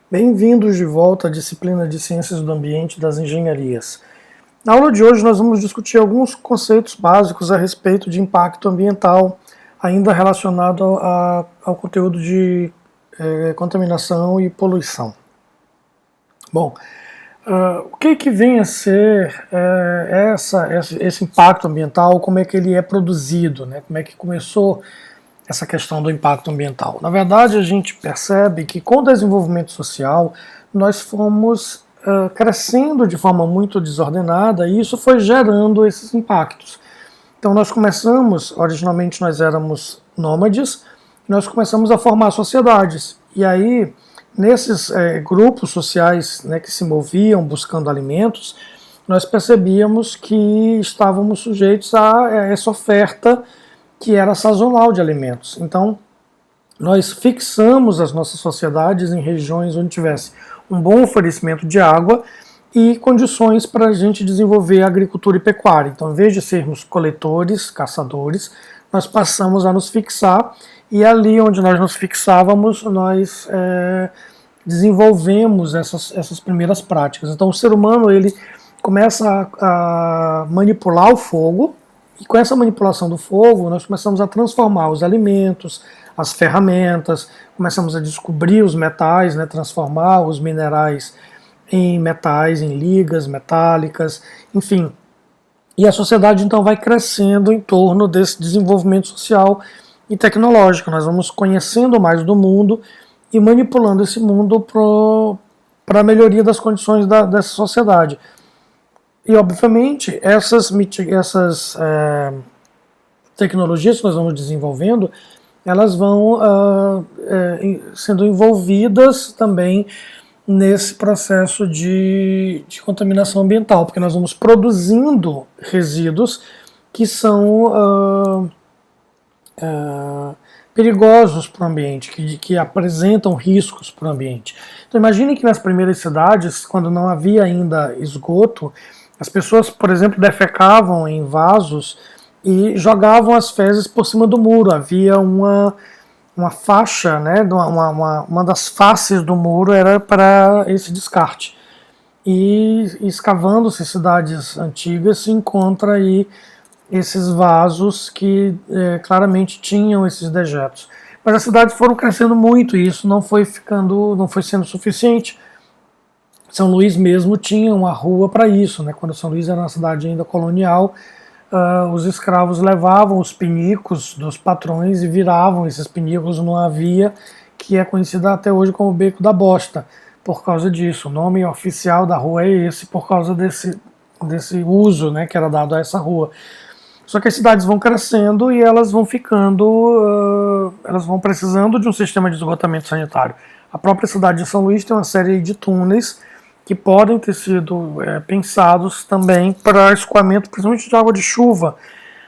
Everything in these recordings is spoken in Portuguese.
Bem-vindos de volta à disciplina de Ciências do Ambiente e das Engenharias. Na aula de hoje nós vamos discutir alguns conceitos básicos a respeito de impacto ambiental, ainda relacionado ao conteúdo de contaminação e poluição. Bom, o que vem a ser esse impacto ambiental, como é que ele é produzido, né? Como é que começou essa questão do impacto ambiental? Na verdade, a gente percebe que com o desenvolvimento social nós fomos crescendo de forma muito desordenada e isso foi gerando esses impactos. Então nós começamos, originalmente nós éramos nômades, nós começamos a formar sociedades. E aí, nesses grupos sociais, né, que se moviam buscando alimentos, nós percebíamos que estávamos sujeitos a essa oferta que era sazonal de alimentos. Então, nós fixamos as nossas sociedades em regiões onde tivesse um bom oferecimento de água e condições para a gente desenvolver agricultura e pecuária. Então, em vez de sermos coletores, caçadores, nós passamos a nos fixar e ali onde nós nos fixávamos, nós desenvolvemos essas primeiras práticas. Então, o ser humano ele começa a manipular o fogo. E com essa manipulação do fogo, nós começamos a transformar os alimentos, as ferramentas, começamos a descobrir os metais, né, transformar os minerais em metais, em ligas metálicas, enfim. E a sociedade então vai crescendo em torno desse desenvolvimento social e tecnológico. Nós vamos conhecendo mais do mundo e manipulando esse mundo para a melhoria das condições dessa sociedade. E, obviamente, essas tecnologias que nós vamos desenvolvendo, elas vão sendo envolvidas também nesse processo de contaminação ambiental, porque nós vamos produzindo resíduos que são perigosos para o ambiente, que apresentam riscos para o ambiente. Então, imagine que nas primeiras cidades, quando não havia ainda esgoto, as pessoas, por exemplo, defecavam em vasos e jogavam as fezes por cima do muro. Havia uma faixa, né, uma das faces do muro era para esse descarte. E escavando-se cidades antigas, se encontra aí esses vasos que claramente tinham esses dejetos. Mas as cidades foram crescendo muito e isso não foi sendo suficiente. São Luís mesmo tinha uma rua para isso, né? Quando São Luís era uma cidade ainda colonial, os escravos levavam os pinicos dos patrões e viravam esses pinicos numa via que é conhecida até hoje como Beco da Bosta, por causa disso. O nome oficial da rua é esse, por causa desse uso, né, que era dado a essa rua. Só que as cidades vão crescendo e elas vão elas vão precisando de um sistema de esgotamento sanitário. A própria cidade de São Luís tem uma série de túneis que podem ter sido pensados também para escoamento, principalmente de água de chuva,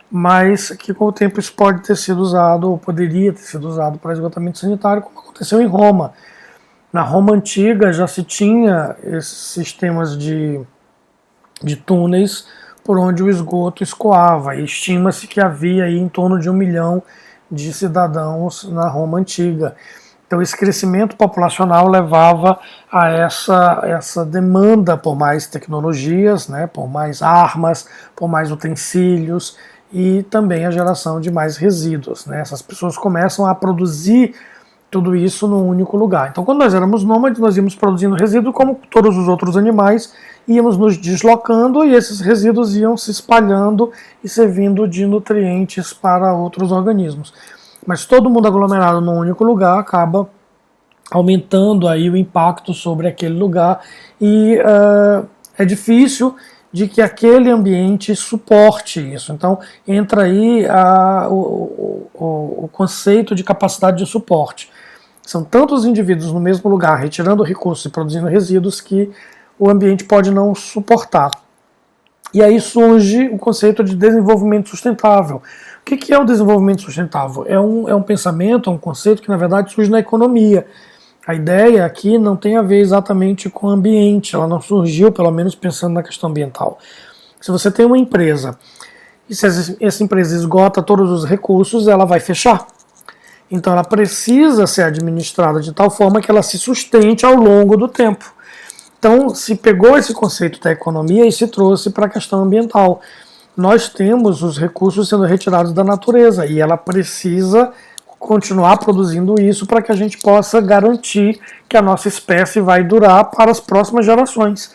mas que com o tempo isso pode ter sido usado, ou poderia ter sido usado para esgotamento sanitário, como aconteceu em Roma. Na Roma antiga já se tinha esses sistemas de túneis por onde o esgoto escoava, e estima-se que havia aí em torno de 1 milhão de cidadãos na Roma antiga. Então esse crescimento populacional levava a essa demanda por mais tecnologias, né, por mais armas, por mais utensílios e também a geração de mais resíduos, né. Essas pessoas começam a produzir tudo isso num único lugar. Então quando nós éramos nômades, nós íamos produzindo resíduo como todos os outros animais, íamos nos deslocando e esses resíduos iam se espalhando e servindo de nutrientes para outros organismos. Mas todo mundo aglomerado num único lugar acaba aumentando aí o impacto sobre aquele lugar e é difícil de que aquele ambiente suporte isso. Então entra aí o conceito de capacidade de suporte. São tantos indivíduos no mesmo lugar retirando recursos e produzindo resíduos que o ambiente pode não suportar. E aí surge o conceito de desenvolvimento sustentável. O que é o desenvolvimento sustentável? É um pensamento, é um conceito que na verdade surge na economia. A ideia aqui não tem a ver exatamente com o ambiente, ela não surgiu pelo menos pensando na questão ambiental. Se você tem uma empresa e se essa empresa esgota todos os recursos, ela vai fechar. Então ela precisa ser administrada de tal forma que ela se sustente ao longo do tempo. Então se pegou esse conceito da economia e se trouxe para a questão ambiental. Nós temos os recursos sendo retirados da natureza e ela precisa continuar produzindo isso para que a gente possa garantir que a nossa espécie vai durar para as próximas gerações.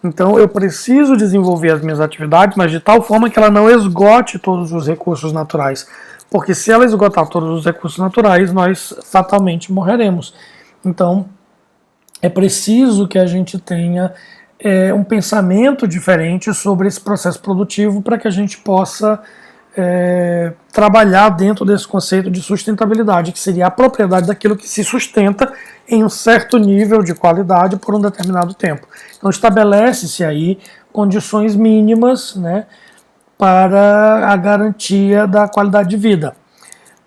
Então eu preciso desenvolver as minhas atividades, mas de tal forma que ela não esgote todos os recursos naturais. Porque se ela esgotar todos os recursos naturais, nós fatalmente morreremos. Então é preciso que a gente tenha um pensamento diferente sobre esse processo produtivo para que a gente possa trabalhar dentro desse conceito de sustentabilidade, que seria a propriedade daquilo que se sustenta em um certo nível de qualidade por um determinado tempo. Então estabelece-se aí condições mínimas, né, para a garantia da qualidade de vida.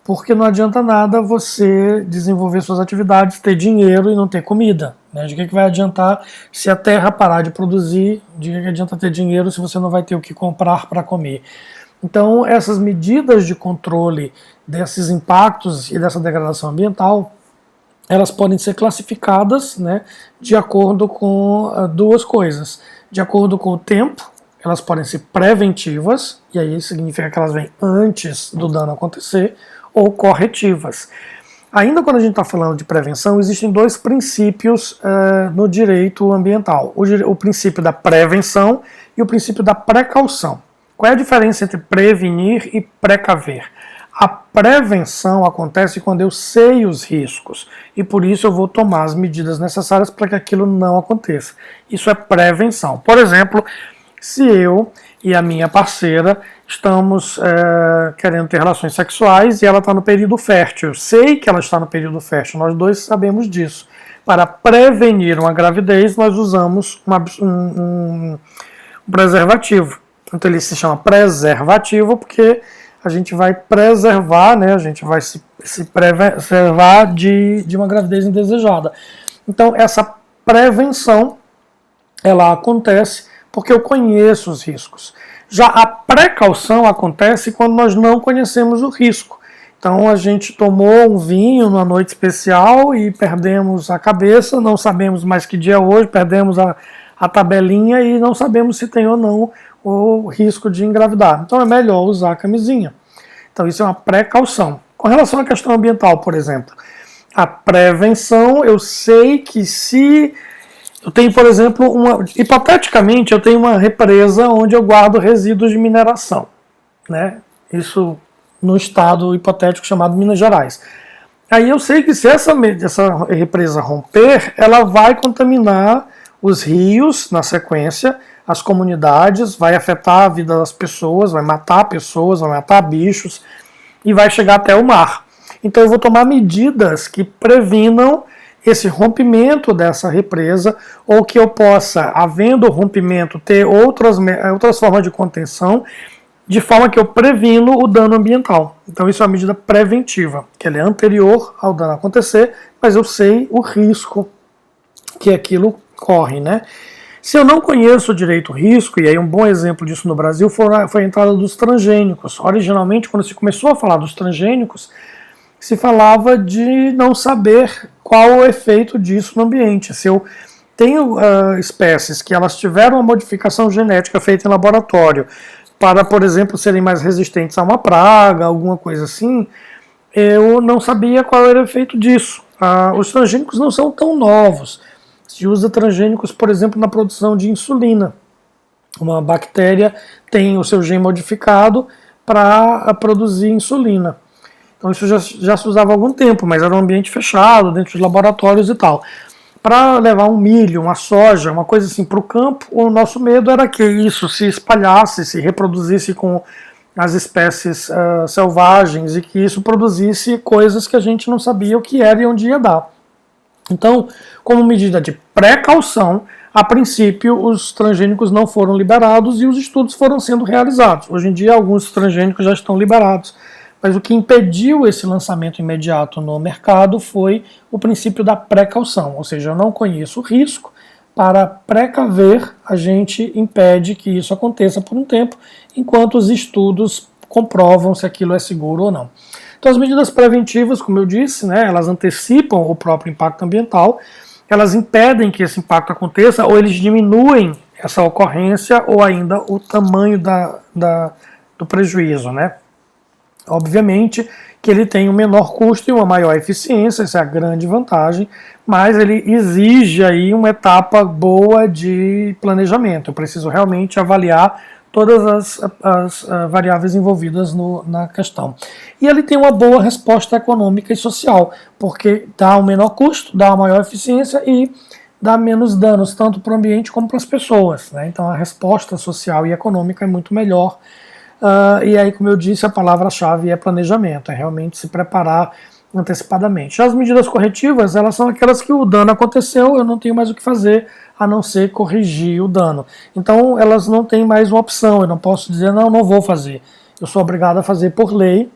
Porque não adianta nada você desenvolver suas atividades, ter dinheiro e não ter comida. Né? De que vai adiantar se a terra parar de produzir? De que adianta ter dinheiro se você não vai ter o que comprar para comer? Então, essas medidas de controle desses impactos e dessa degradação ambiental, elas podem ser classificadas, né, de acordo com duas coisas. De acordo com o tempo, elas podem ser preventivas, e aí significa que elas vêm antes do dano acontecer, ou corretivas. Ainda quando a gente está falando de prevenção, existem dois princípios no direito ambiental. O princípio da prevenção e o princípio da precaução. Qual é a diferença entre prevenir e precaver? A prevenção acontece quando eu sei os riscos e por isso eu vou tomar as medidas necessárias para que aquilo não aconteça. Isso é prevenção. Por exemplo, se eu e a minha parceira estamos querendo ter relações sexuais e ela está no período fértil. Eu sei que ela está no período fértil, nós dois sabemos disso. Para prevenir uma gravidez, nós usamos um preservativo. Então ele se chama preservativo porque a gente vai preservar, né, a gente vai se preservar de uma gravidez indesejada. Então essa prevenção, ela acontece porque eu conheço os riscos. Já a precaução acontece quando nós não conhecemos o risco. Então a gente tomou um vinho numa noite especial e perdemos a cabeça, não sabemos mais que dia é hoje, perdemos a tabelinha e não sabemos se tem ou não o risco de engravidar. Então é melhor usar a camisinha. Então isso é uma precaução. Com relação à questão ambiental, por exemplo, a prevenção, eu sei que se eu tenho, por exemplo, hipoteticamente eu tenho uma represa onde eu guardo resíduos de mineração, né? Isso no estado hipotético chamado Minas Gerais. Aí eu sei que se essa represa romper, ela vai contaminar os rios na sequência, as comunidades, vai afetar a vida das pessoas, vai matar bichos e vai chegar até o mar. Então eu vou tomar medidas que previnam esse rompimento dessa represa ou que eu possa, havendo rompimento, ter outras formas de contenção de forma que eu previno o dano ambiental. Então isso é uma medida preventiva, que ela é anterior ao dano acontecer, mas eu sei o risco que aquilo corre, né? Se eu não conheço o direito risco, e aí um bom exemplo disso no Brasil foi a entrada dos transgênicos. Originalmente, quando se começou a falar dos transgênicos, se falava de não saber qual o efeito disso no ambiente. Se eu tenho espécies que elas tiveram uma modificação genética feita em laboratório para, por exemplo, serem mais resistentes a uma praga, alguma coisa assim, eu não sabia qual era o efeito disso. Os transgênicos não são tão novos. Se usa transgênicos, por exemplo, na produção de insulina. Uma bactéria tem o seu gene modificado para produzir insulina. Então isso já se usava há algum tempo, mas era um ambiente fechado, dentro de laboratórios e tal. Para levar um milho, uma soja, uma coisa assim para o campo, o nosso medo era que isso se espalhasse, se reproduzisse com as espécies selvagens e que isso produzisse coisas que a gente não sabia o que era e onde ia dar. Então, como medida de precaução, a princípio os transgênicos não foram liberados e os estudos foram sendo realizados. Hoje em dia alguns transgênicos já estão liberados, mas o que impediu esse lançamento imediato no mercado foi o princípio da precaução, ou seja, eu não conheço o risco, para precaver a gente impede que isso aconteça por um tempo, enquanto os estudos comprovam se aquilo é seguro ou não. Então as medidas preventivas, como eu disse, né, elas antecipam o próprio impacto ambiental, elas impedem que esse impacto aconteça, ou eles diminuem essa ocorrência, ou ainda o tamanho do prejuízo, né? Obviamente que ele tem um menor custo e uma maior eficiência, essa é a grande vantagem, mas ele exige aí uma etapa boa de planejamento. Eu preciso realmente avaliar todas as variáveis envolvidas na questão. E ele tem uma boa resposta econômica e social, porque dá um menor custo, dá uma maior eficiência e dá menos danos, tanto para o ambiente como para as pessoas, né? Então a resposta social e econômica é muito melhor. E aí, como eu disse, a palavra-chave é planejamento, é realmente se preparar antecipadamente. As medidas corretivas, elas são aquelas que o dano aconteceu, eu não tenho mais o que fazer a não ser corrigir o dano. Então, elas não têm mais uma opção, eu não posso dizer, não vou fazer. Eu sou obrigado a fazer por lei.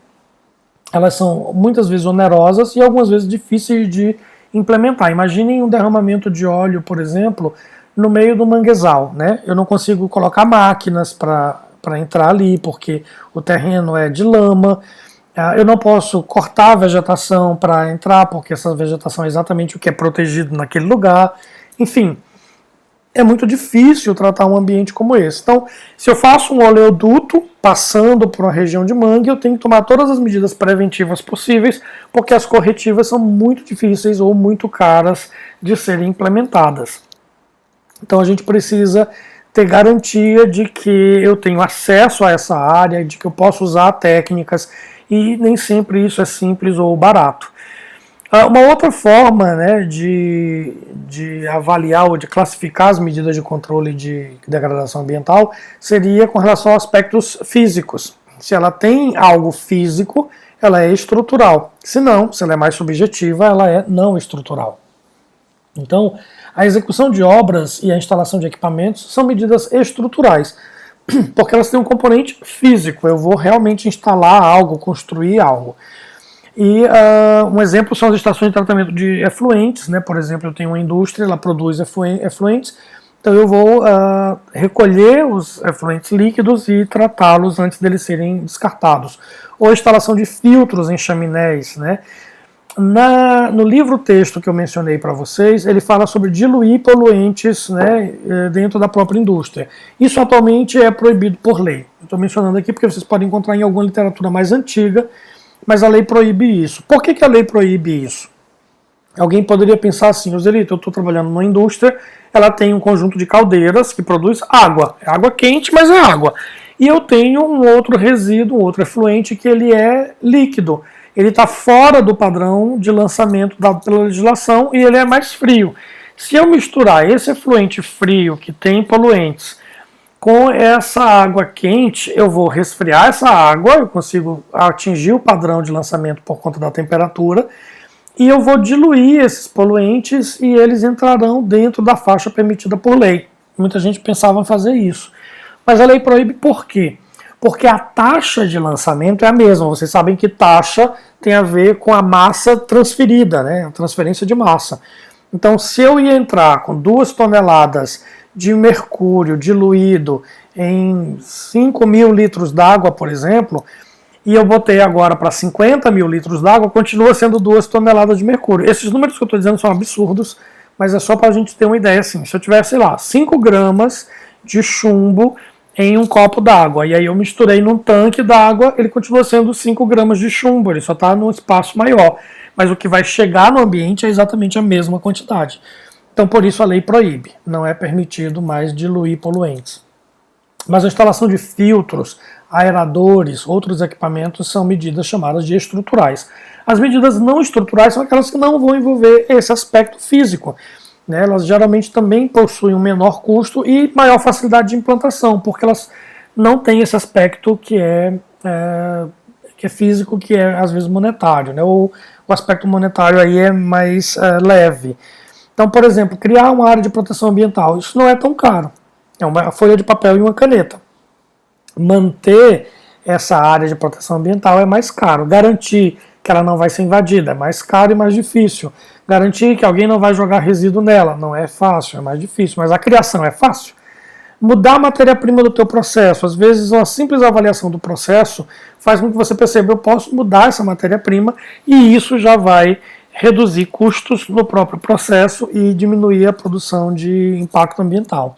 Elas são muitas vezes onerosas e algumas vezes difíceis de implementar. Imaginem um derramamento de óleo, por exemplo, no meio do manguezal, né? Eu não consigo colocar máquinas para entrar ali, porque o terreno é de lama. Eu não posso cortar a vegetação para entrar, porque essa vegetação é exatamente o que é protegido naquele lugar. Enfim, é muito difícil tratar um ambiente como esse. Então, se eu faço um oleoduto passando por uma região de mangue, eu tenho que tomar todas as medidas preventivas possíveis, porque as corretivas são muito difíceis ou muito caras de serem implementadas. Então, a gente precisa ter garantia de que eu tenho acesso a essa área, de que eu posso usar técnicas, e nem sempre isso é simples ou barato. Uma outra forma, né, de avaliar ou de classificar as medidas de controle de degradação ambiental seria com relação a aspectos físicos. Se ela tem algo físico, ela é estrutural. Se não, se ela é mais subjetiva, ela é não estrutural. Então, a execução de obras e a instalação de equipamentos são medidas estruturais, porque elas têm um componente físico. Eu vou realmente instalar algo, construir algo. E um exemplo são as estações de tratamento de efluentes, né? Por exemplo, eu tenho uma indústria, ela produz efluentes, então eu vou recolher os efluentes líquidos e tratá-los antes deles serem descartados. Ou a instalação de filtros em chaminés, né? No livro-texto que eu mencionei para vocês, ele fala sobre diluir poluentes, né, dentro da própria indústria. Isso atualmente é proibido por lei. Estou mencionando aqui porque vocês podem encontrar em alguma literatura mais antiga, mas a lei proíbe isso. Por que a lei proíbe isso? Alguém poderia pensar assim, Joselito, eu estou trabalhando numa indústria, ela tem um conjunto de caldeiras que produz água. É água quente, mas é água. E eu tenho um outro resíduo, um outro efluente que ele é líquido. Ele está fora do padrão de lançamento dado pela legislação e ele é mais frio. Se eu misturar esse efluente frio que tem poluentes com essa água quente, eu vou resfriar essa água, eu consigo atingir o padrão de lançamento por conta da temperatura, e eu vou diluir esses poluentes e eles entrarão dentro da faixa permitida por lei. Muita gente pensava em fazer isso. Mas a lei proíbe por quê? Porque a taxa de lançamento é a mesma. Vocês sabem que taxa tem a ver com a massa transferida, né? A transferência de massa. Então, se eu ia entrar com 2 toneladas de mercúrio diluído em 5.000 litros d'água, por exemplo, e eu botei agora para 50.000 litros d'água, continua sendo 2 toneladas de mercúrio. Esses números que eu estou dizendo são absurdos, mas é só para a gente ter uma ideia assim. Se eu tiver, sei lá, 5 gramas de chumbo em um copo d'água, e aí eu misturei num tanque d'água, ele continua sendo 5 gramas de chumbo, ele só está num espaço maior. Mas o que vai chegar no ambiente é exatamente a mesma quantidade. Então, por isso a lei proíbe. Não é permitido mais diluir poluentes. Mas a instalação de filtros, aeradores, outros equipamentos são medidas chamadas de estruturais. As medidas não estruturais são aquelas que não vão envolver esse aspecto físico. Né? Elas geralmente também possuem um menor custo e maior facilidade de implantação, porque elas não têm esse aspecto que é físico, que é às vezes monetário, né? Ou o aspecto monetário aí é mais leve. Então, por exemplo, criar uma área de proteção ambiental, isso não é tão caro. É uma folha de papel e uma caneta. Manter essa área de proteção ambiental é mais caro. Garantir que ela não vai ser invadida é mais caro e mais difícil. Garantir que alguém não vai jogar resíduo nela não é fácil, é mais difícil. Mas a criação é fácil. Mudar a matéria-prima do teu processo. Às vezes uma simples avaliação do processo faz com que você perceba, eu posso mudar essa matéria-prima e isso já vai reduzir custos no próprio processo e diminuir a produção de impacto ambiental.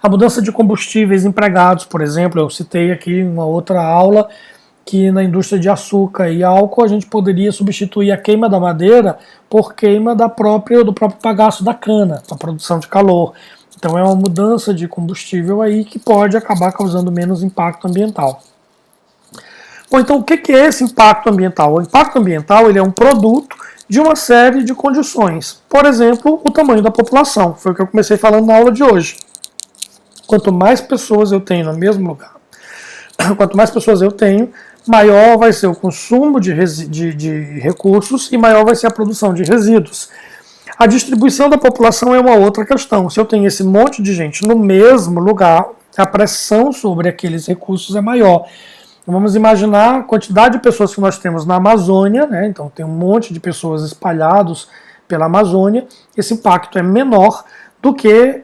A mudança de combustíveis empregados, por exemplo, eu citei aqui uma outra aula que na indústria de açúcar e álcool a gente poderia substituir a queima da madeira por queima do próprio bagaço da cana, para produção de calor. Então é uma mudança de combustível aí que pode acabar causando menos impacto ambiental. Bom, então o que é esse impacto ambiental? O impacto ambiental ele é um produto de uma série de condições. Por exemplo, o tamanho da população, foi o que eu comecei falando na aula de hoje. Quanto mais pessoas eu tenho no mesmo lugar, quanto mais pessoas eu tenho, maior vai ser o consumo de recursos e maior vai ser a produção de resíduos. A distribuição da população é uma outra questão. Se eu tenho esse monte de gente no mesmo lugar, a pressão sobre aqueles recursos é maior. Vamos imaginar a quantidade de pessoas que nós temos na Amazônia, né? Então tem um monte de pessoas espalhados pela Amazônia, esse impacto é menor do que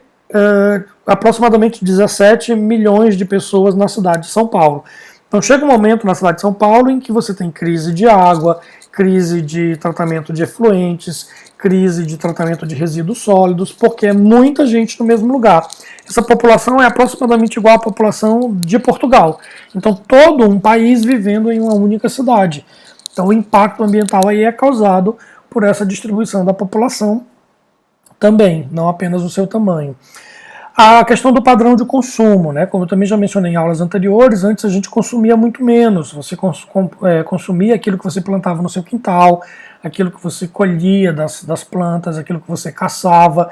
aproximadamente 17 milhões de pessoas na cidade de São Paulo. Então chega um momento na cidade de São Paulo em que você tem crise de água, crise de tratamento de efluentes, crise de tratamento de resíduos sólidos, porque é muita gente no mesmo lugar. Essa população é aproximadamente igual à população de Portugal. Então todo um país vivendo em uma única cidade. Então o impacto ambiental aí é causado por essa distribuição da população também, não apenas o seu tamanho. A questão do padrão de consumo, né? Como eu também já mencionei em aulas anteriores, antes a gente consumia muito menos. Você consumia aquilo que você plantava no seu quintal, aquilo que você colhia das plantas, aquilo que você caçava.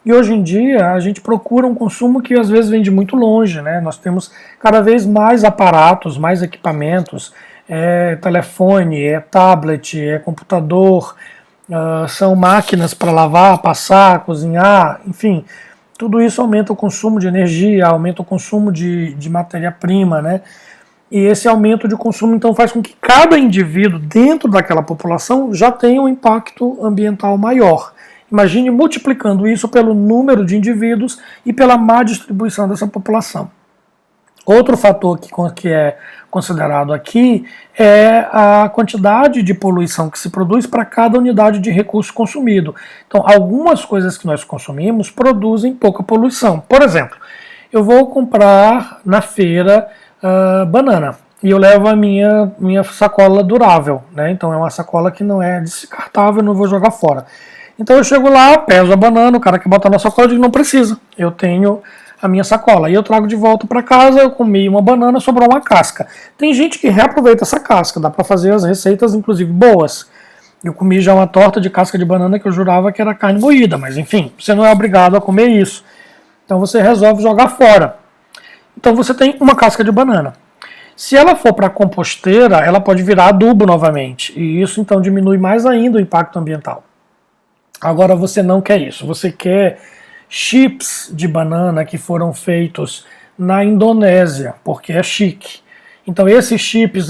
E hoje em dia a gente procura um consumo que às vezes vem de muito longe, né? Nós temos cada vez mais aparatos, mais equipamentos, telefone, tablet, computador, são máquinas para lavar, passar, cozinhar, enfim. Tudo isso aumenta o consumo de energia, aumenta o consumo de matéria-prima, né? E esse aumento de consumo, então, faz com que cada indivíduo dentro daquela população já tenha um impacto ambiental maior. Imagine multiplicando isso pelo número de indivíduos e pela má distribuição dessa população. Outro fator que é considerado aqui é a quantidade de poluição que se produz para cada unidade de recurso consumido. Então, algumas coisas que nós consumimos produzem pouca poluição. Por exemplo, eu vou comprar na feira banana e eu levo a minha sacola durável, né? Então é uma sacola que não é descartável, eu não vou jogar fora. Então eu chego lá, peso a banana, o cara que bota na sacola diz, não precisa, eu tenho a minha sacola. E eu trago de volta para casa, eu comi uma banana, sobrou uma casca. Tem gente que reaproveita essa casca, dá para fazer as receitas, inclusive, boas. Eu comi já uma torta de casca de banana que eu jurava que era carne moída, mas enfim, você não é obrigado a comer isso. Então você resolve jogar fora. Então você tem uma casca de banana. Se ela for para a composteira, ela pode virar adubo novamente. E isso então diminui mais ainda o impacto ambiental. Agora você não quer isso, você quer chips de banana que foram feitos na Indonésia, porque é chique. Então esses chips,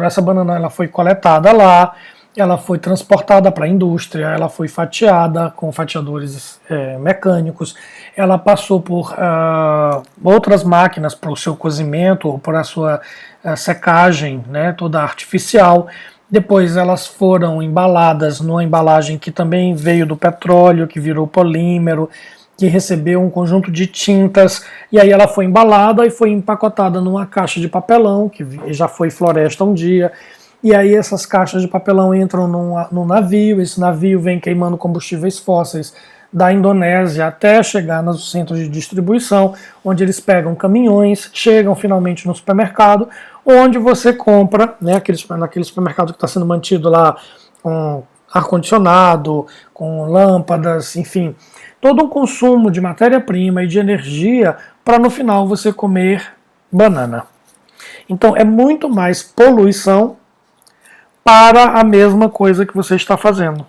essa banana ela foi coletada lá, ela foi transportada para a indústria, ela foi fatiada com fatiadores mecânicos, ela passou por outras máquinas para o seu cozimento ou para a sua secagem, né, toda artificial. Depois elas foram embaladas numa embalagem que também veio do petróleo, que virou polímero, que recebeu um conjunto de tintas, e aí ela foi embalada e foi empacotada numa caixa de papelão, que já foi floresta um dia, e aí essas caixas de papelão entram num navio, esse navio vem queimando combustíveis fósseis da Indonésia até chegar nos centros de distribuição, onde eles pegam caminhões, chegam finalmente no supermercado, onde você compra, né, naquele supermercado que está sendo mantido lá com ar-condicionado, com lâmpadas, enfim, todo um consumo de matéria-prima e de energia para no final você comer banana. Então é muito mais poluição para a mesma coisa que você está fazendo.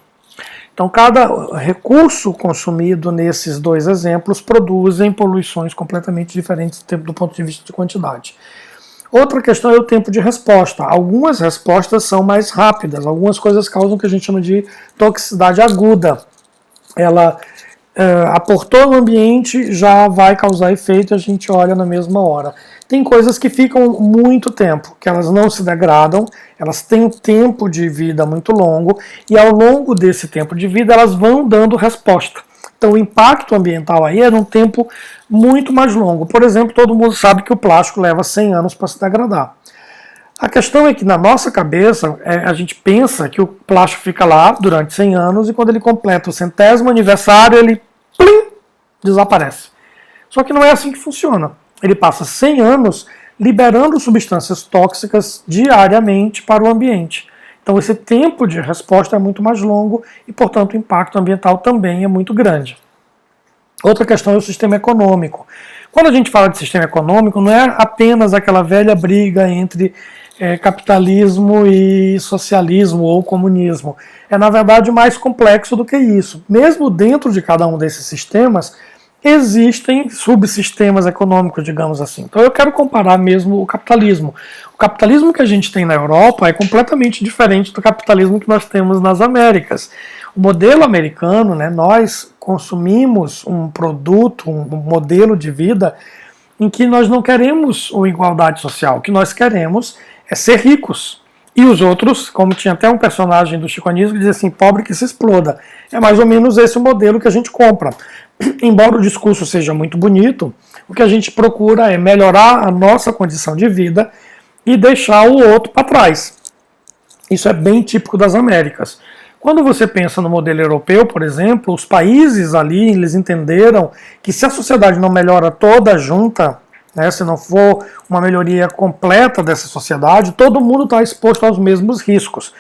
Então cada recurso consumido nesses dois exemplos produzem poluições completamente diferentes do ponto de vista de quantidade. Outra questão é o tempo de resposta. Algumas respostas são mais rápidas, algumas coisas causam o que a gente chama de toxicidade aguda. Ela aportou no ambiente, já vai causar efeito e a gente olha na mesma hora. Tem coisas que ficam muito tempo, que elas não se degradam, elas têm um tempo de vida muito longo e ao longo desse tempo de vida elas vão dando resposta. Então o impacto ambiental aí é num tempo muito mais longo. Por exemplo, todo mundo sabe que o plástico leva 100 anos para se degradar. A questão é que na nossa cabeça a gente pensa que o plástico fica lá durante 100 anos e quando ele completa o 100º aniversário ele plim, desaparece. Só que não é assim que funciona. Ele passa 100 anos liberando substâncias tóxicas diariamente para o ambiente. Então esse tempo de resposta é muito mais longo e, portanto, o impacto ambiental também é muito grande. Outra questão é o sistema econômico. Quando a gente fala de sistema econômico, não é apenas aquela velha briga entre capitalismo e socialismo ou comunismo. É, na verdade, mais complexo do que isso. Mesmo dentro de cada um desses sistemas, existem subsistemas econômicos, digamos assim. Então eu quero comparar mesmo o capitalismo. O capitalismo que a gente tem na Europa é completamente diferente do capitalismo que nós temos nas Américas. O modelo americano, né, nós consumimos um produto, um modelo de vida em que nós não queremos uma igualdade social. O que nós queremos é ser ricos. E os outros, como tinha até um personagem do Chico Anísio que dizia assim, pobre que se exploda. É mais ou menos esse o modelo que a gente compra. Embora o discurso seja muito bonito, o que a gente procura é melhorar a nossa condição de vida e deixar o outro para trás. Isso é bem típico das Américas. Quando você pensa no modelo europeu, por exemplo, os países ali, eles entenderam que se a sociedade não melhora toda junta, né, se não for uma melhoria completa dessa sociedade, todo mundo está exposto aos mesmos riscos.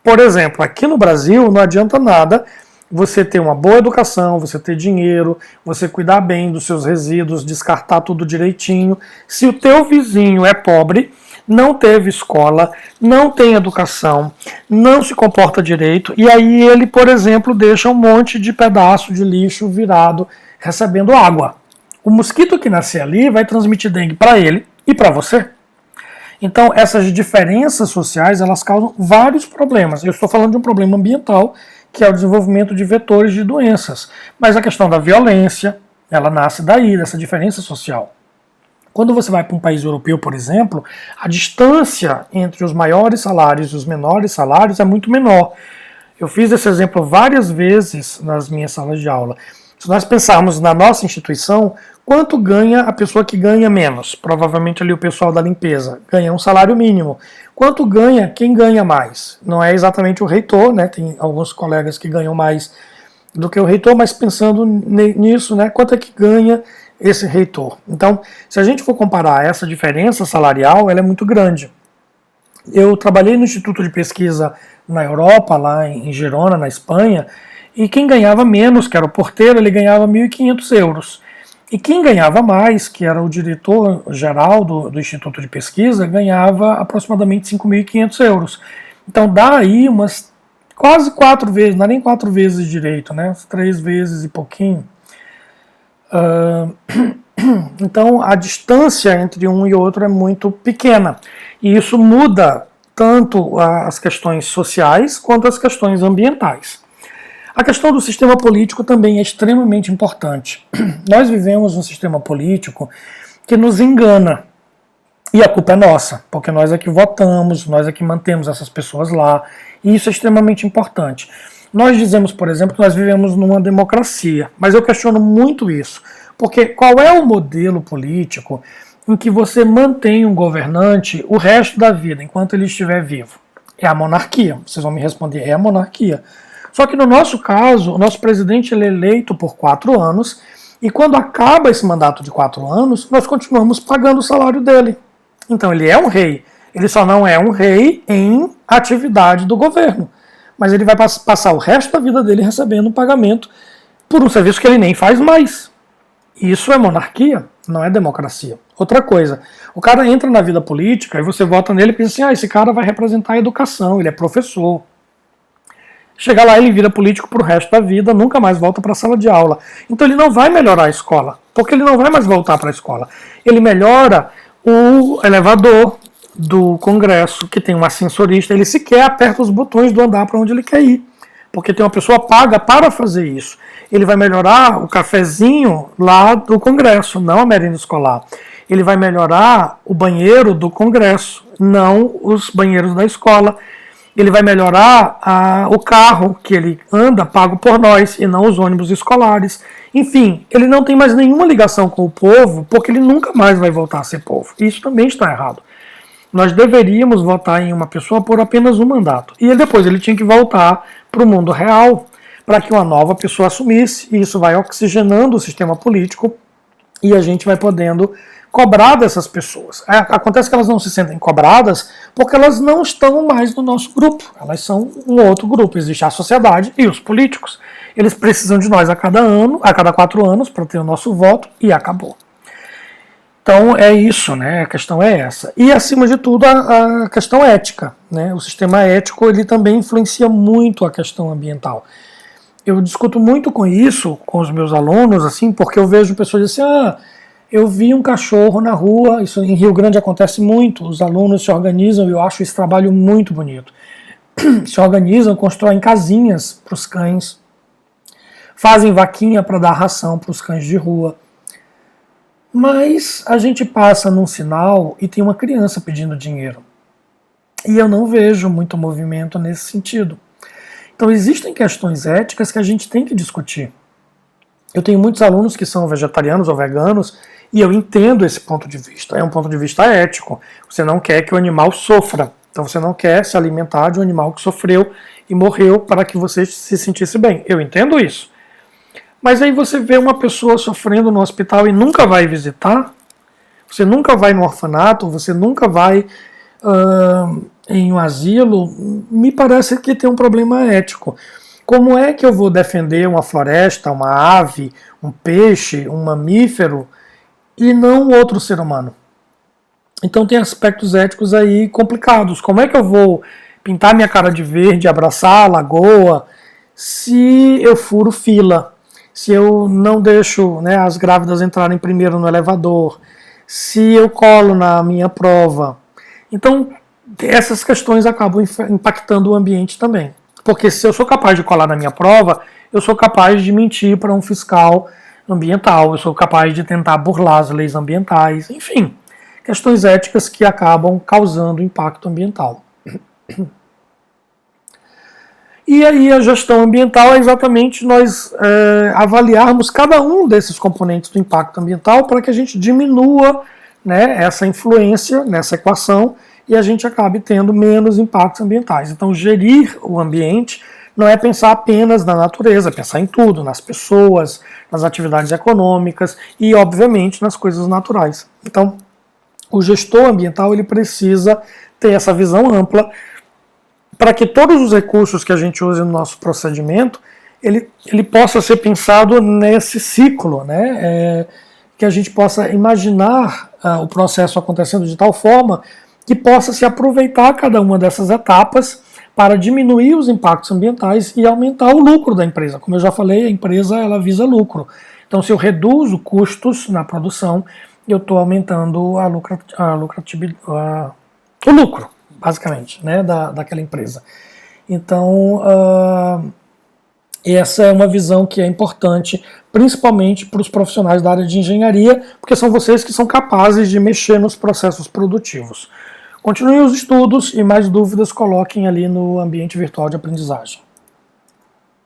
Por exemplo, aqui no Brasil não adianta nada você ter uma boa educação, você ter dinheiro, você cuidar bem dos seus resíduos, descartar tudo direitinho. Se o teu vizinho é pobre, não teve escola, não tem educação, não se comporta direito, e aí ele, por exemplo, deixa um monte de pedaço de lixo virado, recebendo água. O mosquito que nascer ali vai transmitir dengue para ele e para você. Então, essas diferenças sociais, elas causam vários problemas. Eu estou falando de um problema ambiental, que é o desenvolvimento de vetores de doenças. Mas a questão da violência, ela nasce daí, dessa diferença social. Quando você vai para um país europeu, por exemplo, a distância entre os maiores salários e os menores salários é muito menor. Eu fiz esse exemplo várias vezes nas minhas salas de aula. Se nós pensarmos na nossa instituição, quanto ganha a pessoa que ganha menos? Provavelmente ali o pessoal da limpeza ganha um salário mínimo. Quanto ganha quem ganha mais? Não é exatamente o reitor, né? Tem alguns colegas que ganham mais do que o reitor, mas pensando nisso, né? Quanto é que ganha esse reitor? Então, se a gente for comparar essa diferença salarial, ela é muito grande. Eu trabalhei no Instituto de Pesquisa na Europa, lá em Girona, na Espanha, e quem ganhava menos, que era o porteiro, ele ganhava 1.500 euros. E quem ganhava mais, que era o diretor-geral do Instituto de Pesquisa, ganhava aproximadamente 5.500 euros. Então dá aí umas quase 4 vezes, não é nem 4 vezes direito, né? 3 vezes e pouquinho. Então a distância entre um e outro é muito pequena. E isso muda tanto as questões sociais quanto as questões ambientais. A questão do sistema político também é extremamente importante. Nós vivemos um sistema político que nos engana. E a culpa é nossa, porque nós é que votamos, nós é que mantemos essas pessoas lá. E isso é extremamente importante. Nós dizemos, por exemplo, que nós vivemos numa democracia, mas eu questiono muito isso. Porque qual é o modelo político em que você mantém um governante o resto da vida, enquanto ele estiver vivo? É a monarquia. Vocês vão me responder, é a monarquia. Só que no nosso caso, o nosso presidente ele é eleito por 4 anos e quando acaba esse mandato de 4 anos, nós continuamos pagando o salário dele. Então ele é um rei. Ele só não é um rei em atividade do governo. Mas ele vai passar o resto da vida dele recebendo um pagamento por um serviço que ele nem faz mais. Isso é monarquia, não é democracia. Outra coisa, o cara entra na vida política e você vota nele e pensa assim, esse cara vai representar a educação, ele é professor. Chega lá, ele vira político pro resto da vida, nunca mais volta para a sala de aula. Então ele não vai melhorar a escola, porque ele não vai mais voltar para a escola. Ele melhora o elevador do Congresso, que tem um ascensorista, ele sequer aperta os botões do andar para onde ele quer ir. porque tem uma pessoa paga para fazer isso. Ele vai melhorar o cafezinho lá do Congresso, não a merenda escolar. Ele vai melhorar o banheiro do Congresso, não os banheiros da escola. Ele vai melhorar o carro que ele anda pago por nós e não os ônibus escolares. Enfim, ele não tem mais nenhuma ligação com o povo, porque ele nunca mais vai voltar a ser povo. Isso também está errado. Nós deveríamos votar em uma pessoa por apenas um mandato. E depois ele tinha que voltar para o mundo real para que uma nova pessoa assumisse. E isso vai oxigenando o sistema político e a gente vai podendo cobrar dessas pessoas. Acontece que elas não se sentem cobradas porque elas não estão mais no nosso grupo. Elas são um outro grupo. Existe a sociedade e os políticos. Eles precisam de nós a cada 4 anos para ter o nosso voto e acabou. Então é isso, né? A questão é essa. E acima de tudo a questão ética, né? O sistema ético ele também influencia muito a questão ambiental. Eu discuto muito com isso com os meus alunos, assim, porque eu vejo pessoas assim, eu vi um cachorro na rua, isso em Rio Grande acontece muito, os alunos se organizam e eu acho esse trabalho muito bonito. Se organizam, constroem casinhas para os cães, fazem vaquinha para dar ração para os cães de rua. Mas a gente passa num sinal e tem uma criança pedindo dinheiro. E eu não vejo muito movimento nesse sentido. Então existem questões éticas que a gente tem que discutir. Eu tenho muitos alunos que são vegetarianos ou veganos e eu entendo esse ponto de vista. É um ponto de vista ético. Você não quer que o animal sofra. Então você não quer se alimentar de um animal que sofreu e morreu para que você se sentisse bem. Eu entendo isso. Mas aí você vê uma pessoa sofrendo no hospital e nunca vai visitar, você nunca vai no orfanato, você nunca vai em um asilo, me parece que tem um problema ético. Como é que eu vou defender uma floresta, uma ave, um peixe, um mamífero e não outro ser humano? Então tem aspectos éticos aí complicados. Como é que eu vou pintar minha cara de verde, abraçar a lagoa, se eu furo fila? Se eu não deixo, né, as grávidas entrarem primeiro no elevador, se eu colo na minha prova. Então, essas questões acabam impactando o ambiente também. Porque se eu sou capaz de colar na minha prova, eu sou capaz de mentir para um fiscal ambiental, eu sou capaz de tentar burlar as leis ambientais, enfim, questões éticas que acabam causando impacto ambiental. E aí a gestão ambiental é exatamente nós avaliarmos cada um desses componentes do impacto ambiental para que a gente diminua, né, essa influência nessa equação e a gente acabe tendo menos impactos ambientais. Então gerir o ambiente não é pensar apenas na natureza, é pensar em tudo, nas pessoas, nas atividades econômicas e, obviamente, nas coisas naturais. Então, o gestor ambiental ele precisa ter essa visão ampla para que todos os recursos que a gente use no nosso procedimento, ele possa ser pensado nesse ciclo, né? Que a gente possa imaginar o processo acontecendo de tal forma que possa se aproveitar cada uma dessas etapas para diminuir os impactos ambientais e aumentar o lucro da empresa. Como eu já falei, a empresa ela visa lucro. Então, se eu reduzo custos na produção, eu estou aumentando o lucro, basicamente, né, daquela empresa. Então, essa é uma visão que é importante, principalmente para os profissionais da área de engenharia, porque são vocês que são capazes de mexer nos processos produtivos. Continuem os estudos e mais dúvidas coloquem ali no ambiente virtual de aprendizagem.